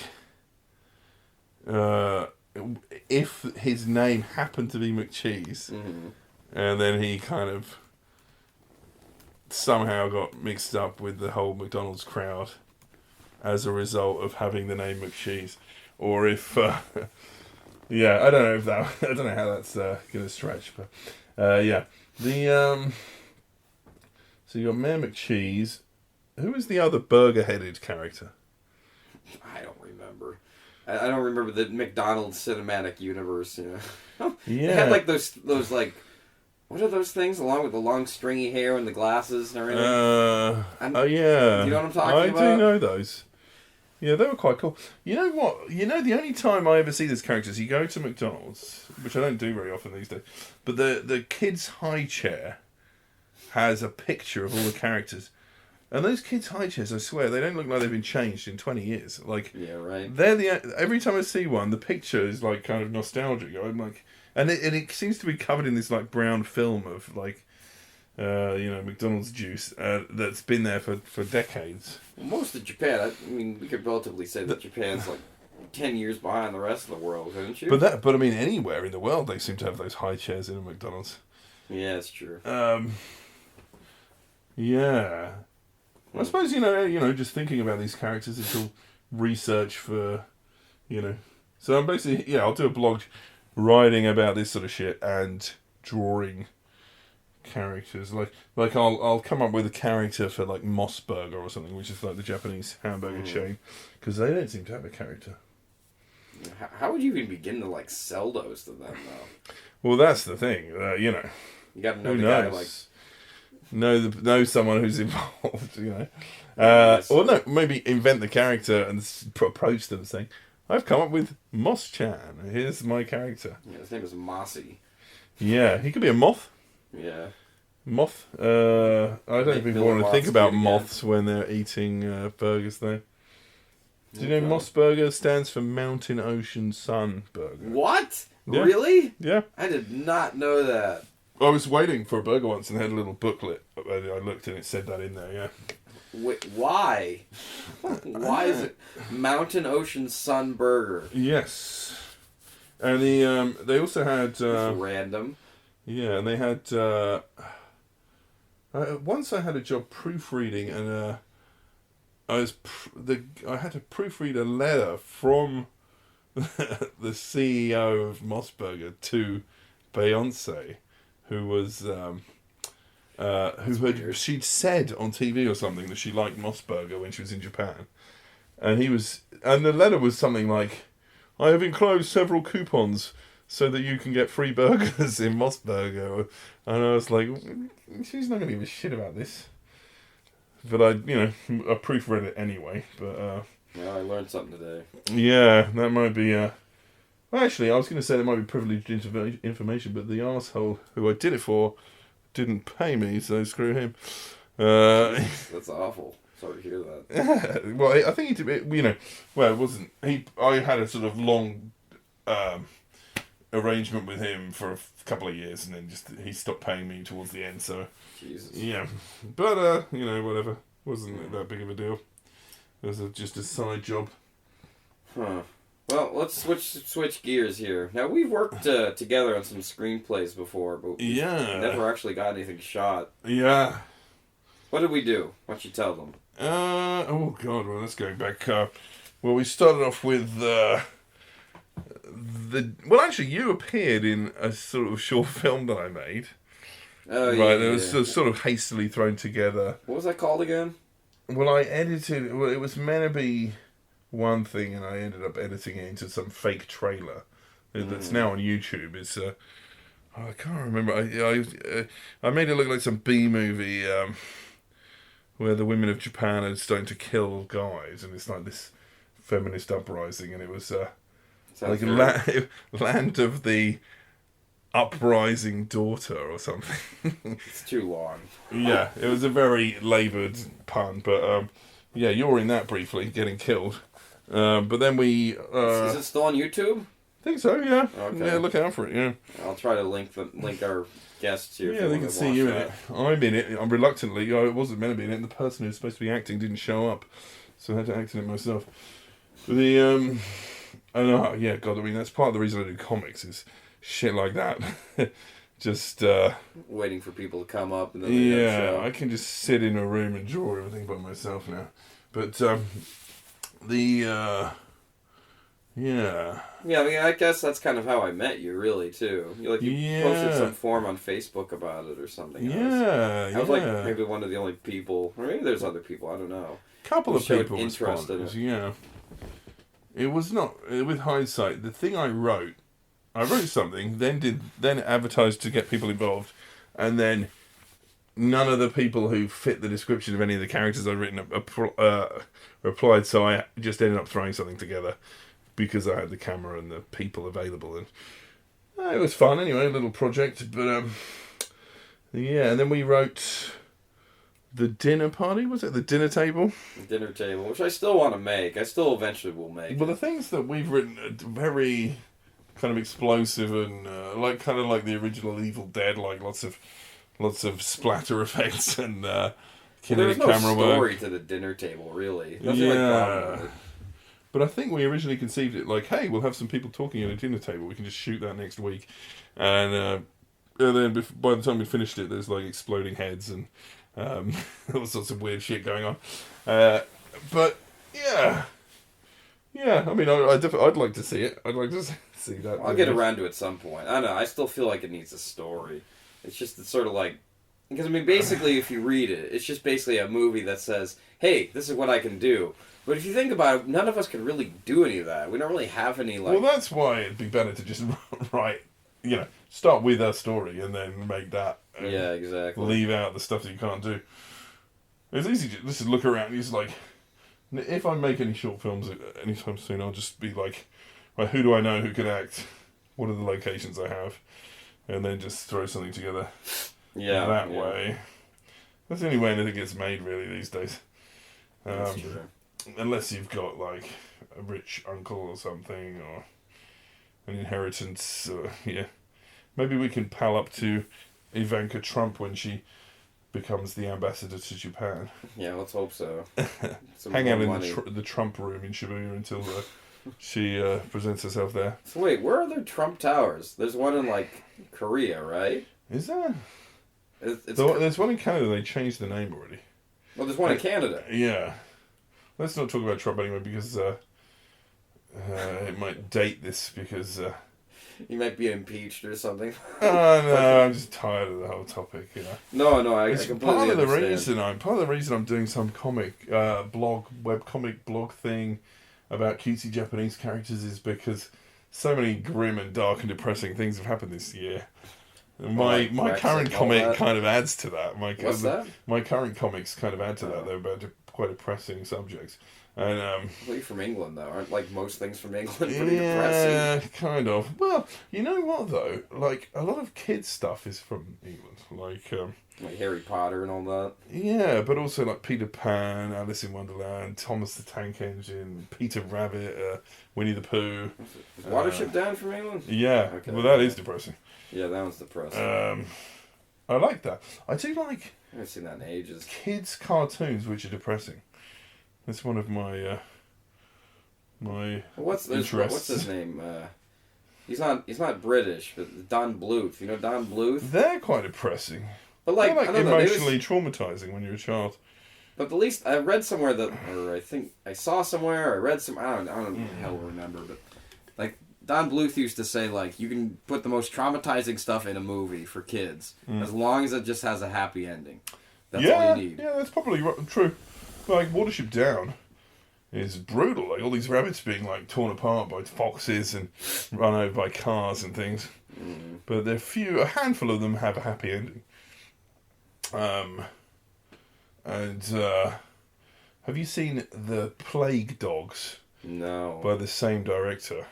if his name happened to be McCheese, and then he kind of somehow got mixed up with the whole McDonald's crowd as a result of having the name McCheese, or if I don't know if that I don't know how that's gonna stretch, but so you got Mayor McCheese. Who is the other burger-headed character? I don't remember. I don't remember the McDonald's cinematic universe, you know. Yeah. They had like those like, what are those things along with the long stringy hair and the glasses and everything? Oh yeah. Do you know what I'm talking about? I do know those. Yeah, they were quite cool. You know what? You know, the only time I ever see these characters, you go to McDonald's, which I don't do very often these days, but the kids' high chair has a picture of all the characters. And those kids' high chairs, I swear, they don't look like they've been changed in 20 years. Like, yeah, right. Every time I see one, the picture is like kind of nostalgic. I'm like, and it seems to be covered in this like brown film of like, McDonald's juice that's been there for decades. Well, most of Japan, I mean, we could relatively say that Japan's like 10 years behind the rest of the world, couldn't you? But I mean, anywhere in the world, they seem to have those high chairs in a McDonald's. Yeah, it's true. Yeah. I suppose, just thinking about these characters, it's all research for, So I'm basically, I'll do a blog writing about this sort of shit and drawing characters. Like I'll come up with a character for like Moss Burger or something, which is like the Japanese hamburger chain, because they don't seem to have a character. How would you even begin to like sell those to them though? Well, that's the thing. You know, you got to know who the knows? guy like know someone who's involved. You know, or no, maybe invent the character and approach them saying, "I've come up with Moss-chan. Here's my character." Yeah, his name is Mossy. Yeah, he could be a moth. Yeah. Moth. I don't think people want to think about moths when they're eating burgers, though. Do you know Moss Burger stands for Mountain Ocean Sun Burger? What? Yeah. Really? Yeah. I did not know that. I was waiting for a burger once and had a little booklet. I looked and it said that in there, yeah. Wait, why? Why is it Mountain Ocean Sun Burger? Yes. And they also had... It's random. Yeah, and they had... once I had a job proofreading and I had to proofread a letter from the CEO of Moss Burger to Beyonce, who was she'd said on TV or something that she liked Moss Burger when she was in Japan, and the letter was something like, "I have enclosed several coupons so that you can get free burgers in Moss Burger," and I was like, she's not going to give a shit about this. But I proofread it anyway. But well, I learned something today. Yeah, that might be. Well, actually, I was going to say that might be privileged information, but the arsehole who I did it for didn't pay me, so screw him. That's awful. Sorry to hear that. Well, I think he did. Well, it wasn't. I had a sort of long arrangement with him for a couple of years, and then he stopped paying me towards the end. So. Jesus. Yeah, but whatever. Wasn't that big of a deal. It was just a side job. Huh. Well, let's switch gears here. Now we've worked together on some screenplays before, but we never actually got anything shot. Yeah. What did we do? Why don't you tell them? Oh God. Well, let's go back. Well, we started off with well, actually, you appeared in a sort of short film that I made. Oh, right, it was sort of hastily thrown together. What was that called again? Well, I edited... Well, it was meant to be one thing, and I ended up editing it into some fake trailer that's now on YouTube. It's... I can't remember. I made it look like some B-movie where the women of Japan are starting to kill guys, and it's like this feminist uprising, and it was like Land of the... Uprising Daughter or something. It's too long. Yeah, it was a very laboured pun, but yeah, you were in that briefly, getting killed. But then we... Is it still on YouTube? I think so, yeah. Okay. Yeah, look out for it, yeah. I'll try to link our guests here. Yeah, they can see you in it. I'm in it. I'm reluctantly. I wasn't meant to be in it, and the person who's supposed to be acting didn't show up, so I had to act in it myself. The yeah, God, I mean, that's part of the reason I do comics is shit like that. Just waiting for people to come up and then yeah, I can just sit in a room and draw everything by myself now. But yeah. Yeah, I mean, I guess that's kind of how I met you, really, too. You posted some form on Facebook about it or something. Yeah, I was like maybe one of the only people, or maybe there's other people, I don't know. Couple of people interested. Yeah. It was not, with hindsight, the thing I wrote something, then advertised to get people involved, and then none of the people who fit the description of any of the characters I'd written replied, so I just ended up throwing something together because I had the camera and the people available, and it was fun anyway, a little project. But yeah, and then we wrote the dinner party. Was it the dinner table? The dinner table, which I still want to make. I still eventually will make. Well, the things that we've written are very kind of explosive and like the original Evil Dead, like lots of splatter effects and kinetic camera work. There's no story to the dinner table, really. Nothing like that. But I think we originally conceived it like, hey, we'll have some people talking at a dinner table. We can just shoot that next week. And then by the time we finished it, there's like exploding heads and all sorts of weird shit going on. But yeah. I mean, I'd like to see it. I'd like to see that. I'll get around to it at some point. I don't know. I still feel like it needs a story. It's sort of like Because, I mean, basically, if you read it, it's just basically a movie that says, hey, this is what I can do. But if you think about it, none of us can really do any of that. We don't really have any, like... Well, that's why it'd be better to just write, start with a story and then make that. Yeah, exactly. Leave out the stuff that you can't do. It's easy to just look around. It's like, if I make any short films anytime soon, I'll just be like, right, who do I know who can act? What are the locations I have? And then just throw something together. Yeah. That way. That's the only way anything gets made, really, these days. That's true. Unless you've got, like, a rich uncle or something, or an inheritance, Maybe we can pal up to Ivanka Trump when she becomes the ambassador to Japan. Yeah, let's hope so. Hang out in the Trump room in Shibuya until she presents herself there. So wait, where are there Trump towers? There's one in, like, Korea, right? Is there? There's one in Canada. They changed the name already. Well, there's one in Canada. Yeah. Let's not talk about Trump anyway, because it might date this, because... He might be impeached or something. Oh, no, I'm just tired of the whole topic, No, I completely part of the understand. Part of the reason I'm doing some webcomic blog thing about cutesy Japanese characters is because so many grim and dark and depressing things have happened this year. My current comic kind of adds to that. What's that? My current comics kind of add to that. They're about quite depressing subjects. And well, you're from England, though. Aren't, like, most things from England pretty depressing? Yeah, kind of. Well, you know what, though? Like, a lot of kids' stuff is from England. Like Harry Potter and all that? Yeah, but also, like, Peter Pan, Alice in Wonderland, Thomas the Tank Engine, Peter Rabbit, Winnie the Pooh. Is Watership Down from England? Yeah, okay, well, that is depressing. Yeah, that one's depressing. I like that. I do like... I haven't seen that in ages. Kids' cartoons which are depressing. That's one of my What's interests. his name? He's not British, but Don Bluth. You know Don Bluth? They're quite depressing. But like, they're like emotionally traumatizing when you're a child. But at least I read somewhere or I think I saw somewhere, I read some, I don't the hell remember, but like Don Bluth used to say, like, you can put the most traumatizing stuff in a movie for kids as long as it just has a happy ending. That's all you need. Yeah, that's probably true. Like, Watership Down is brutal. Like, all these rabbits being, like, torn apart by foxes and run over by cars and things. But a handful of them have a happy ending. Have you seen The Plague Dogs? No. By the same director.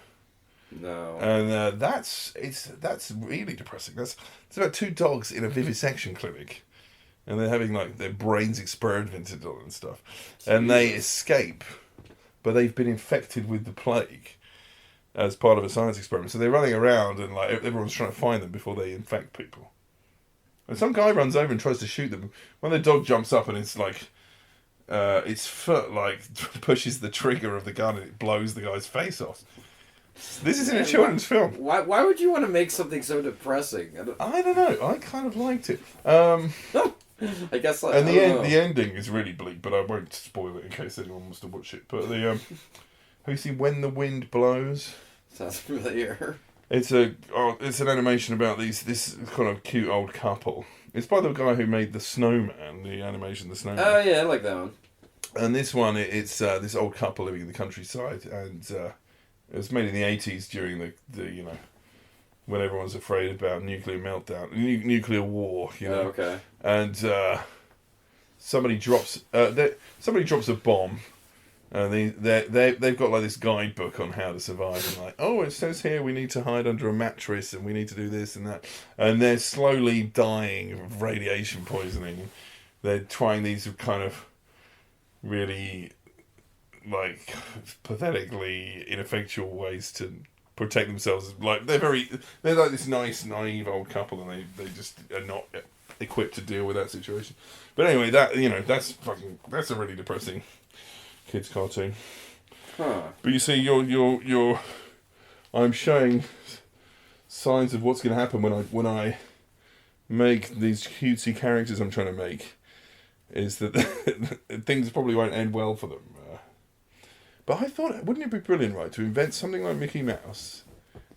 No. And that's really depressing. It's about two dogs in a vivisection clinic. And they're having, like, their brains experimented on and stuff. And they escape, but they've been infected with the plague as part of a science experiment. So they're running around and, like, everyone's trying to find them before they infect people. And some guy runs over and tries to shoot them. When the dog jumps up and it's, like, its foot, like, pushes the trigger of the gun and it blows the guy's face off. This is in a children's film. Why would you want to make something so depressing? I don't know. I kind of liked it. I guess like, and the ending is really bleak, but I won't spoil it in case anyone wants to watch it. But have you seen When the Wind Blows? Sounds familiar. It's an animation about this kind of cute old couple. It's by the guy who made The Snowman, the animation The Snowman. Oh yeah, I like that one. And this one, it's this old couple living in the countryside, and it was made in the 80s during the when everyone was afraid about nuclear meltdown, nuclear war, Oh, okay. And somebody drops a bomb, and they've got like this guidebook on how to survive, and like, oh, it says here we need to hide under a mattress, and we need to do this and that, and they're slowly dying of radiation poisoning. They're trying these kind of really, like, pathetically ineffectual ways to protect themselves. Like, they're like this nice, naive old couple, and they just are not equipped to deal with that situation. But anyway, that's a really depressing kids cartoon. Huh. But you see, I'm showing signs of what's going to happen when I make these cutesy characters I'm trying to make. Is that things probably won't end well for them. But I thought, wouldn't it be brilliant, right, to invent something like Mickey Mouse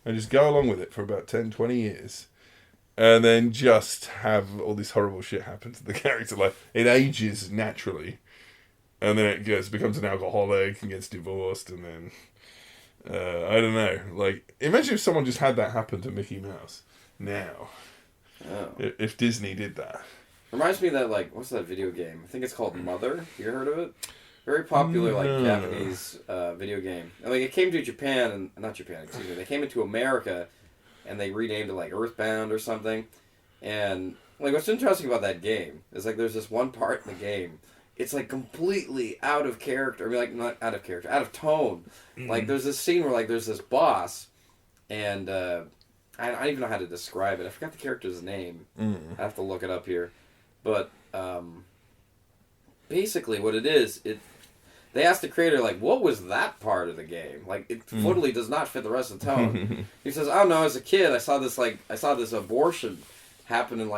and just go along with it for about 10, 20 years and then just have all this horrible shit happen to the character. Like, it ages naturally, and then it becomes an alcoholic and gets divorced, and then I don't know. Like, imagine if someone just had that happen to Mickey Mouse now. Oh. If Disney did that. Reminds me of that, like, what's that video game? I think it's called Mother. You heard of it? Very popular, like, Japanese video game. And, like, it came to Japan, and not Japan, excuse me. They came into America, and they renamed it, like, Earthbound or something. And, like, what's interesting about that game is, like, there's this one part in the game. It's, like, completely out of character. I mean, like, not out of character, out of tone. Like, there's this scene where, like, there's this boss, and I don't even know how to describe it. I forgot the character's name. I have to look it up here. But basically what it is, they asked the creator, like, what was that part of the game? Like, it totally does not fit the rest of the tone. He says, I don't know, as a kid, I saw this abortion happen in,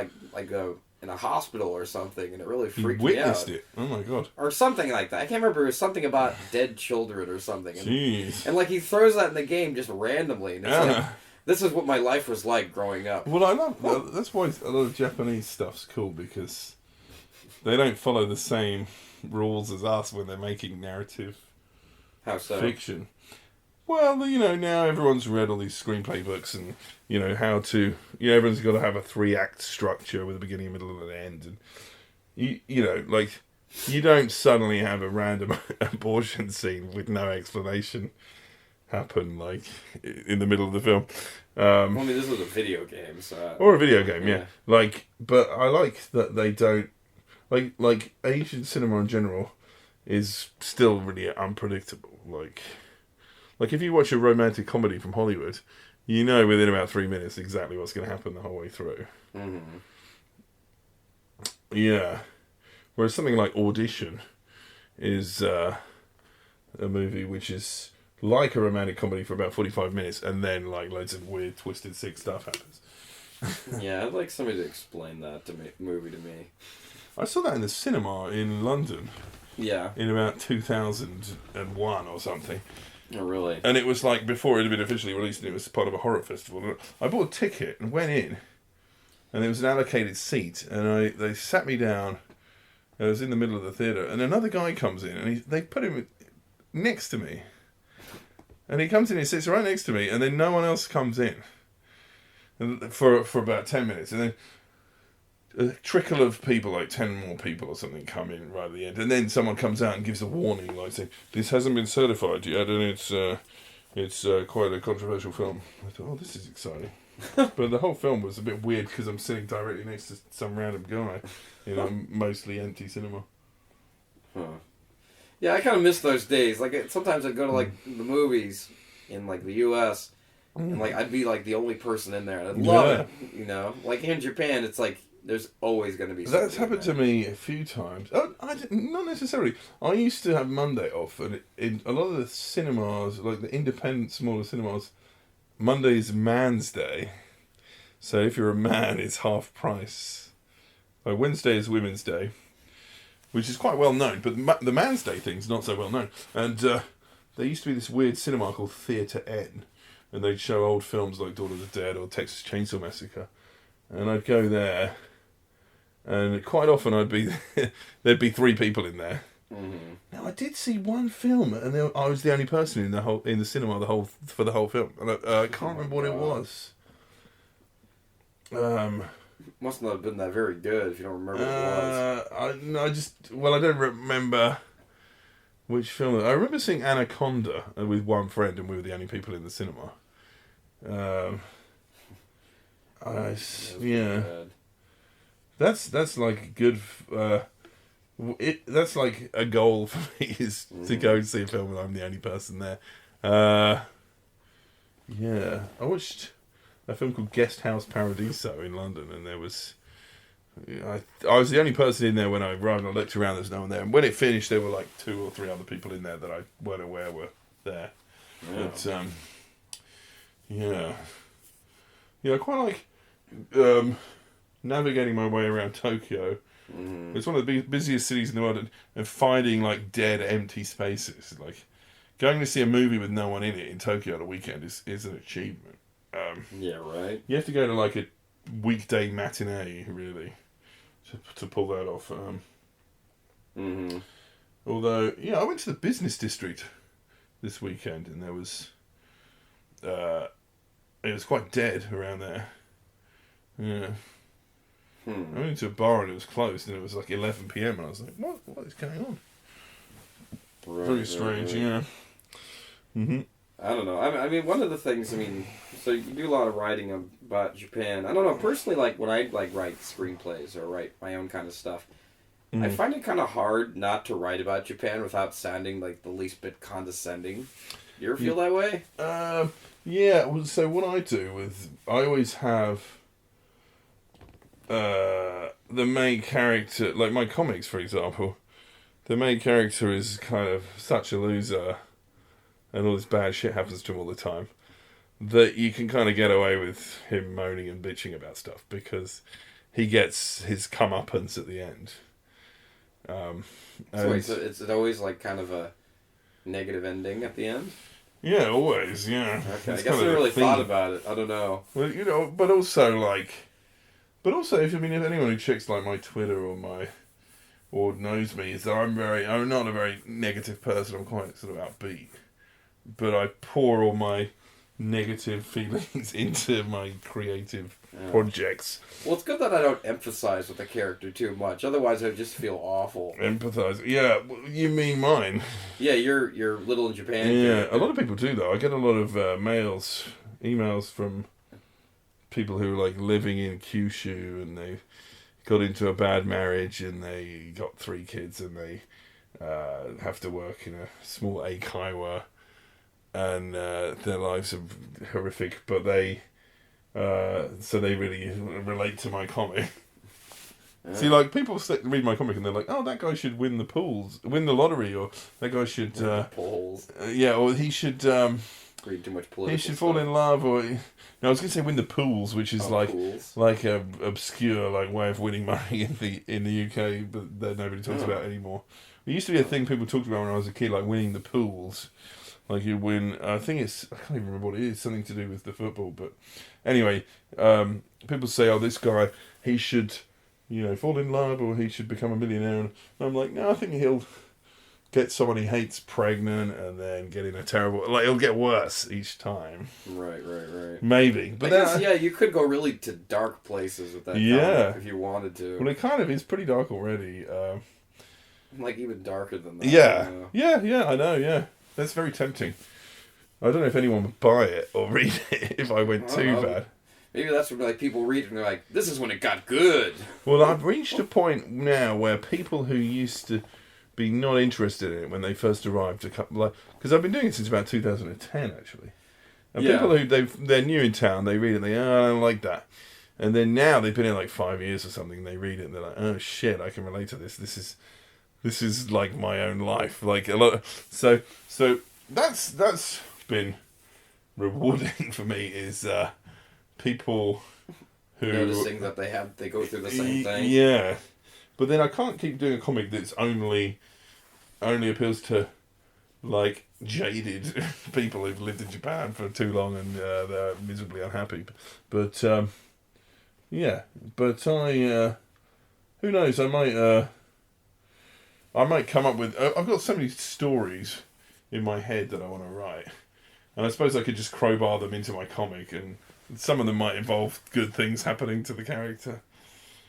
in a hospital or something, and it really freaked me out. Witnessed it. Oh, my God. Or something like that. I can't remember. It was something about dead children or something. And, Jeez. And, like, he throws that in the game just randomly. And it's like, this is what my life was like growing up. Well, I love that's why a lot of Japanese stuff's cool, because they don't follow the same rules as us when they're making narrative fiction. Well, now everyone's read all these screenplay books, and how to everyone's got to have a 3-act structure with a beginning, a middle, and an end, and you don't suddenly have a random abortion scene with no explanation happen, like, in the middle of the film. I mean, this was a video game, so... Or a video game, yeah. Like, but I like that they don't... Like, Asian cinema in general is still really unpredictable. Like, if you watch a romantic comedy from Hollywood, you know within about 3 minutes exactly what's going to happen the whole way through. Mm-hmm. Yeah. Whereas something like Audition is a movie which is like a romantic comedy for about 45 minutes, and then, like, loads of weird, twisted, sick stuff happens. Yeah, I'd like somebody to explain that movie to me. I saw that in the cinema in London. Yeah. In about 2001 or something. Oh, really? And it was, like, before it had been officially released, and it was part of a horror festival. I bought a ticket and went in, and there was an allocated seat, and they sat me down. I was in the middle of the theatre, and another guy comes in, and they put him next to me. And he comes in and sits right next to me, and then no one else comes in for about 10 minutes. And then a trickle of people, like 10 more people or something, come in right at the end. And then someone comes out and gives a warning, like saying, this hasn't been certified yet, and it's quite a controversial film. I thought, oh, this is exciting. But the whole film was a bit weird, because I'm sitting directly next to some random guy in a mostly empty cinema. Huh. Yeah, I kind of miss those days. Like, sometimes I'd go to, like, the movies in, like, the U.S., and, like, I'd be, like, the only person in there, and I'd love it, Like, in Japan, it's like, there's always going to be something. That's happened to me a few times. Oh, not necessarily. I used to have Monday off, and in a lot of the cinemas, like the independent, smaller cinemas, Monday's Man's Day. So if you're a man, it's half price. Wednesday is Women's Day, which is quite well known, but the Man's Day thing's not so well known. And there used to be this weird cinema called Theatre N, and they'd show old films like Dawn of the Dead or Texas Chainsaw Massacre. And I'd go there, and quite often there'd be 3 people in there. Mm-hmm. Now, I did see one film, and I was the only person in the cinema for the whole film, and I can't remember what it was. Must not have been that very good if you don't remember what it was. I don't remember which film. I remember seeing Anaconda with one friend, and we were the only people in the cinema. That's like good. That's like a goal for me, is to go and see a film and I'm the only person there. I watched a film called Guest House Paradiso in London, and there was I was the only person in there when I arrived. I looked around, there's no one there, and when it finished, there were like 2 or 3 other people in there that I weren't aware were there. Yeah. But I quite like navigating my way around Tokyo. It's one of the busiest cities in the world, and finding like dead, empty spaces. Like, going to see a movie with no one in it in Tokyo on a weekend is an achievement. Yeah, right. You have to go to like weekday matinee, really, to pull that off. Although, I went to the business district this weekend, and there was, it was quite dead around there. Yeah. I went to a bar and it was closed, and it was like 11 p.m. and I was like, what is going on? Very strange, yeah. I don't know. I mean, one of the things, so you do a lot of writing about Japan. I don't know, personally, like, when I, like, write screenplays or write my own kind of stuff, I find it kind of hard not to write about Japan without sounding, like, the least bit condescending. You ever feel that way? Yeah, well, so what I do is, I always have the main character, like my comics, for example, the main character is kind of such a loser, and all this bad shit happens to him all the time, that you can kind of get away with him moaning and bitching about stuff, because he gets his comeuppance at the end. So it's always like kind of a negative ending at the end? Yeah, always, yeah. Okay, I guess I really thought about it. I don't know. Well, but also if anyone who checks like my Twitter or knows me, is that I'm not a very negative person. I'm quite sort of upbeat, but I pour all my negative feelings into my creative projects. Well, it's good that I don't emphasize with the character too much. Otherwise, I'd just feel awful. Empathize? Yeah, you mean mine? Yeah, you're Little in Japan. Yeah, character. a lot of people do though. I get a lot of emails from people who are like living in Kyushu, and they got into a bad marriage, and they got 3 kids, and they have to work in a small eikaiwa, and their lives are horrific, but so they really relate to my comic. See, like, people read my comic and they're like, oh, that guy should win the lottery, or that guy should polls. Or he should read too much political he should fall in love, or no, I was going to say win the pools, which is like a obscure like way of winning money in the UK, but that nobody talks about anymore. It used to be a thing people talked about when I was a kid, like winning the pools. Like you win, I can't even remember what it is, something to do with the football, but anyway, people say, oh, this guy, he should, fall in love, or he should become a millionaire, and I'm like, no, I think he'll get someone he hates pregnant, and then get in a terrible, like, it'll get worse each time. Right. Maybe. But I guess, you could go really to dark places with that comic if you wanted to. Well, it kind of is pretty dark already. Like, even darker than that. Yeah, I know, yeah. That's very tempting. I don't know if anyone would buy it or read it if I went too bad. Maybe that's when people read it and they're like, this is when it got good. Well, I've reached a point now where people who used to be not interested in it when they first arrived, because I've been doing it since about 2010 actually, and people who they're new in town, they read it and I don't like that, and then now they've been in like 5 years or something, they read it and they're like, oh shit, I can relate to this. This is like my own life, like a lot. So that's been rewarding for me, is people who noticing that they go through the same thing. Yeah, but then I can't keep doing a comic that's only appeals to like jaded people who've lived in Japan for too long and they're miserably unhappy. But I who knows? I might come up with. I've got so many stories in my head that I want to write, and I suppose I could just crowbar them into my comic, and some of them might involve good things happening to the character.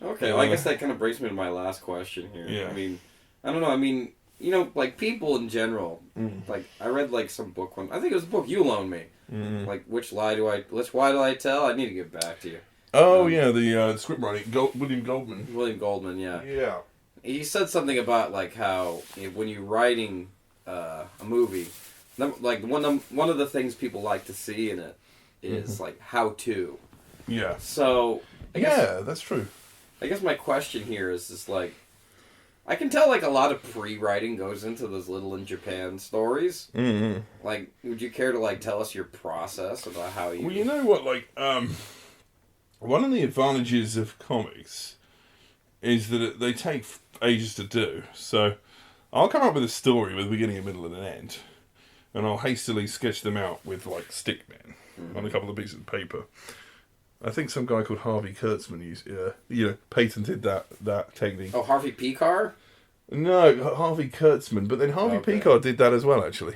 Okay, well, I guess that kind of brings me to my last question here. Yeah. I don't know. Like, people in general. Like, I read like some book one. I think it was a book you loaned me. Like, which lie do I tell? I need to get back to you. Oh the script writing, William Goldman. William Goldman, yeah. Yeah. He said something about like how when you're writing a movie, like one of the things people like to see in it is like how to. Yeah. So I guess, that's true. I guess my question here is just like, I can tell like a lot of pre-writing goes into those Little in Japan stories. Like, would you care to like tell us your process about how you? Well, you know what, like one of the advantages of comics is that they take ages to do. So I'll come up with a story with a beginning, a middle, and an end, and I'll hastily sketch them out with like stickmen on a couple of pieces of paper. I think some guy called Harvey Kurtzman patented that technique. Oh, Harvey Picar? No, Harvey Kurtzman. But then Harvey Picar did that as well, actually.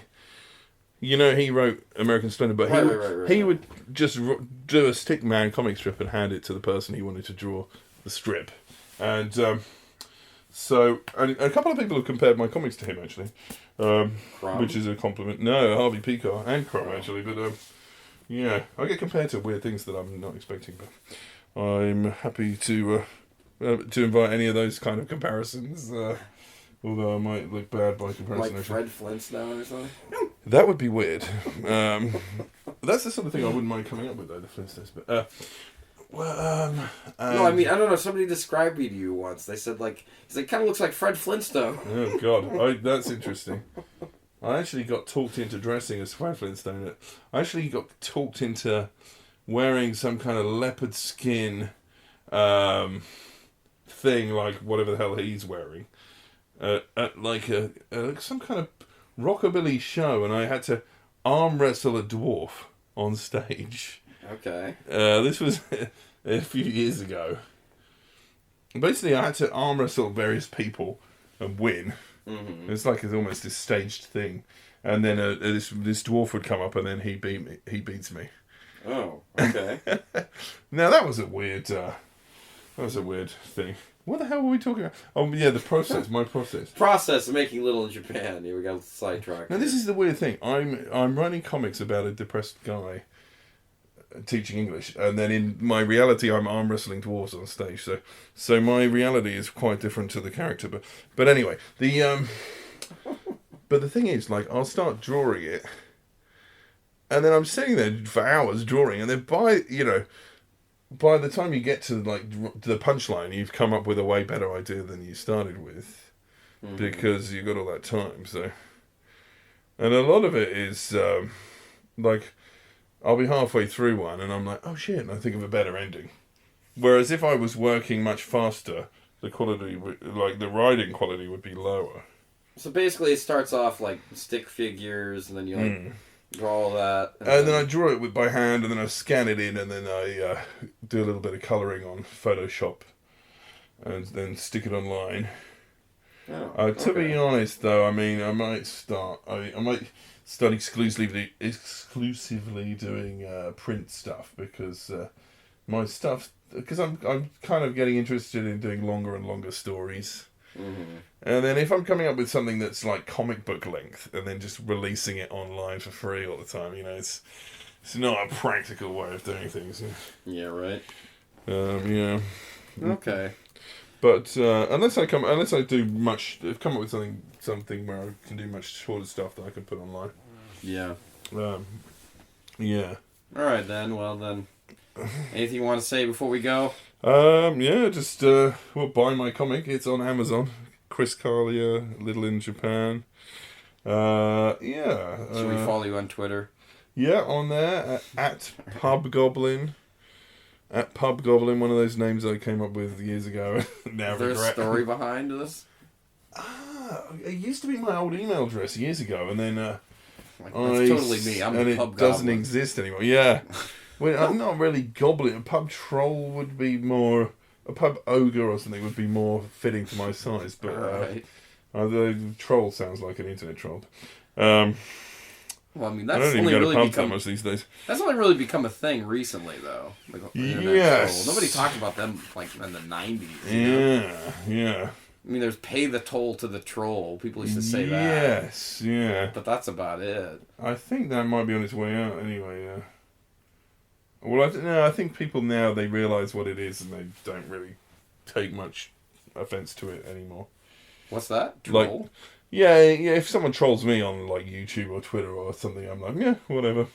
You know, he wrote American Splendor, but he would just do a stickman comic strip and hand it to the person he wanted to draw the strip. And so a couple of people have compared my comics to him, actually, which is a compliment. No, Harvey Picar and Crumb, actually. But, yeah, I get compared to weird things that I'm not expecting. But I'm happy to invite any of those kind of comparisons. Although I might look bad by comparison. Like Fred Flintstone or something? That would be weird. That's the sort of thing I wouldn't mind coming up with, though, the Flintstones. But, no, I mean, I don't know. Somebody described me to you once. They said, he's like, kind of looks like Fred Flintstone. Oh, God. That's interesting. I actually got talked into dressing as Fred Flintstone. I actually got talked into wearing some kind of leopard skin thing, like whatever the hell he's wearing. At some kind of rockabilly show, and I had to arm wrestle a dwarf on stage. Okay. This was a few years ago. Basically, I had to arm wrestle various people and win. Mm-hmm. It's almost this staged thing, and then this dwarf would come up, and then he beats me. Oh, okay. Now that was a weird thing. What the hell were we talking about? Oh, yeah, the process, my process. Process of making Little in Japan. Here we got sidetracked. Now, this is the weird thing. I'm writing comics about a depressed guy teaching English, and then in my reality, I'm arm wrestling dwarves on stage. So my reality is quite different to the character. But anyway, but the thing is, I'll start drawing it, and then I'm sitting there for hours drawing, and then by the time you get to the punchline, you've come up with a way better idea than you started with, because you got all that time. So, and a lot of it is I'll be halfway through one, and I'm like, oh shit, and I think of a better ending. Whereas if I was working much faster, the quality, the writing quality, would be lower. So basically, it starts off like stick figures, and then you draw all that. And then I draw it by hand, and then I scan it in, and then I do a little bit of colouring on Photoshop, and then stick it online. Oh, to be honest, though, I mean, I might start exclusively doing print stuff, because I'm kind of getting interested in doing longer and longer stories. Mm-hmm. And then if I'm coming up with something that's like comic book length and then just releasing it online for free all the time, it's not a practical way of doing things. Yeah, right. Yeah. Okay. But unless I come up with something where I can do much shorter stuff that I can put online. Yeah. Yeah. All right then. Well then, anything you want to say before we go? Yeah, just buy my comic. It's on Amazon. Chris Carlier, Little in Japan. Yeah. Should we follow you on Twitter? Yeah, on there at PubGoblin. At PubGoblin, one of those names I came up with years ago. Now Is there a story behind this? It used to be my old email address years ago, and then that's totally me. I'm and the it pub doesn't goblin. exist anymore. Yeah. Well, I'm not really goblin. A pub troll would be more. A pub ogre or something would be more fitting to my size. But right. The troll sounds like an internet troll. Well, I mean, that's I don't even only go really to pubs become that much these days. That's only really become a thing recently, though. Yes. Nobody talked about them in the 90s. Yeah. I mean, there's pay the toll to the troll. People used to say that. Yes, yeah. But that's about it. I think that might be on its way out anyway, yeah. Well, I think people now, they realise what it is and they don't really take much offence to it anymore. What's that? Troll? Yeah, if someone trolls me on YouTube or Twitter or something, I'm like, yeah, whatever.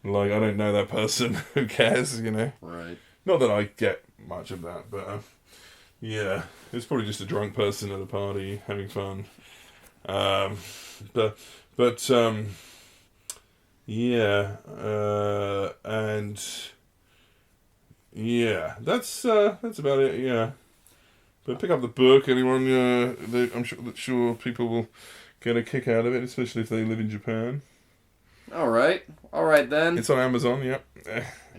I don't know that person. Who cares, Right. Not that I get much of that, but yeah, it's probably just a drunk person at a party having fun. Yeah, and yeah, that's about it. Yeah, but pick up the book, anyone. I'm sure people will get a kick out of it, especially if they live in Japan. All right then. It's on Amazon. Yep.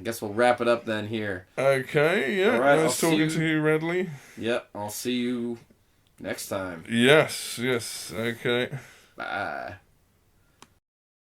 guess we'll wrap it up then here. Okay, yeah. All right, nice talking to you, Radley. Yep, I'll see you next time. Yes, okay. Bye.